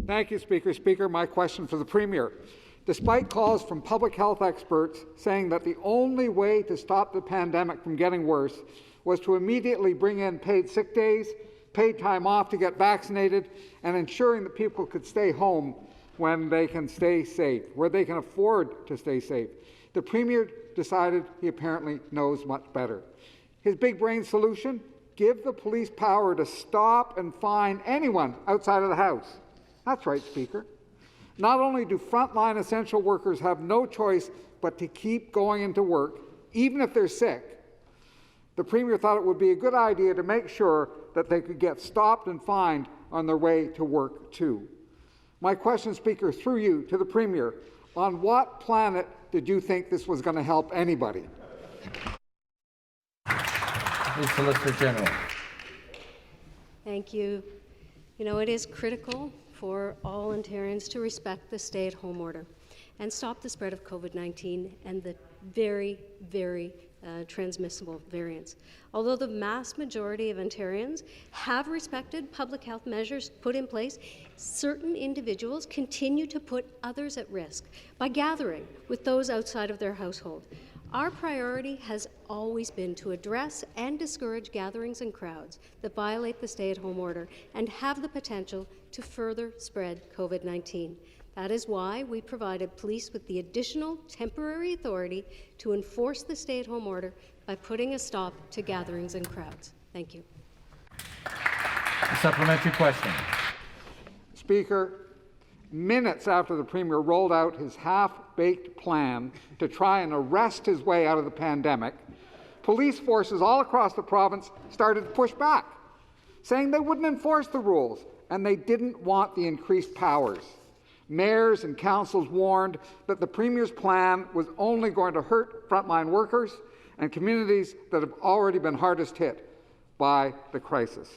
Thank you, Speaker. Speaker, my question for the Premier. Despite calls from public health experts saying that the only way to stop the pandemic from getting worse was to immediately bring in paid sick days, paid time off to get vaccinated, and ensuring that people could stay home when they can stay safe, where they can afford to stay safe, the Premier decided he apparently knows much better. His big brain solution? Give the police power to stop and fine anyone outside of the house. That's right, Speaker. Not only do frontline essential workers have no choice but to keep going into work, even if they're sick, the Premier thought it would be a good idea to make sure that they could get stopped and fined on their way to work too. My question, Speaker, through you to the Premier, on what planet did you think this was going to help anybody? The Solicitor General. Thank you. You know, it is critical for all Ontarians to respect the stay-at-home order and stop the spread of COVID-19 and the very, very transmissible variants. Although the vast majority of Ontarians have respected public health measures put in place, certain individuals continue to put others at risk by gathering with those outside of their household. Our priority has always been to address and discourage gatherings and crowds that violate the stay-at-home order and have the potential to further spread COVID-19. That is why we provided police with the additional temporary authority to enforce the stay-at-home order by putting a stop to gatherings and crowds. Thank you. A supplementary question. Speaker, minutes after the Premier rolled out his half-baked plan to try and arrest his way out of the pandemic, police forces all across the province started to push back, saying they wouldn't enforce the rules and they didn't want the increased powers. Mayors and councils warned that the Premier's plan was only going to hurt frontline workers and communities that have already been hardest hit by the crisis.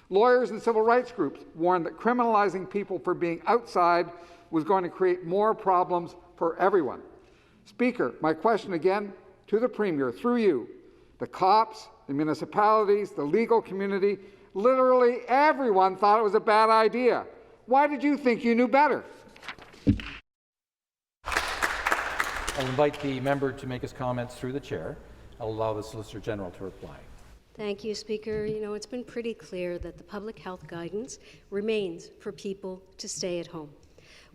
Lawyers and civil rights groups warned that criminalizing people for being outside was going to create more problems for everyone. Speaker, my question again to the Premier, through you, the cops, the municipalities, the legal community, literally everyone thought it was a bad idea. Why did you think you knew better? I'll invite the member to make his comments through the chair. I'll allow the Solicitor General to reply. Thank you, Speaker. You know, it's been pretty clear that the public health guidance remains for people to stay at home.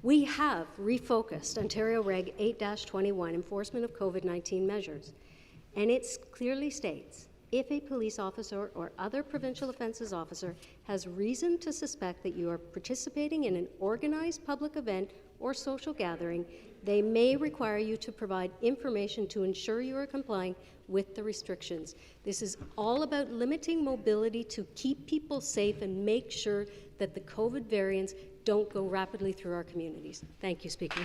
We have refocused Ontario Reg 8-21 enforcement of COVID-19 measures, and it clearly states if a police officer or other provincial offences officer has reason to suspect that you are participating in an organized public event or social gathering, they may require you to provide information to ensure you are complying with the restrictions. This is all about limiting mobility to keep people safe and make sure that the COVID variants don't go rapidly through our communities. Thank you, Speaker.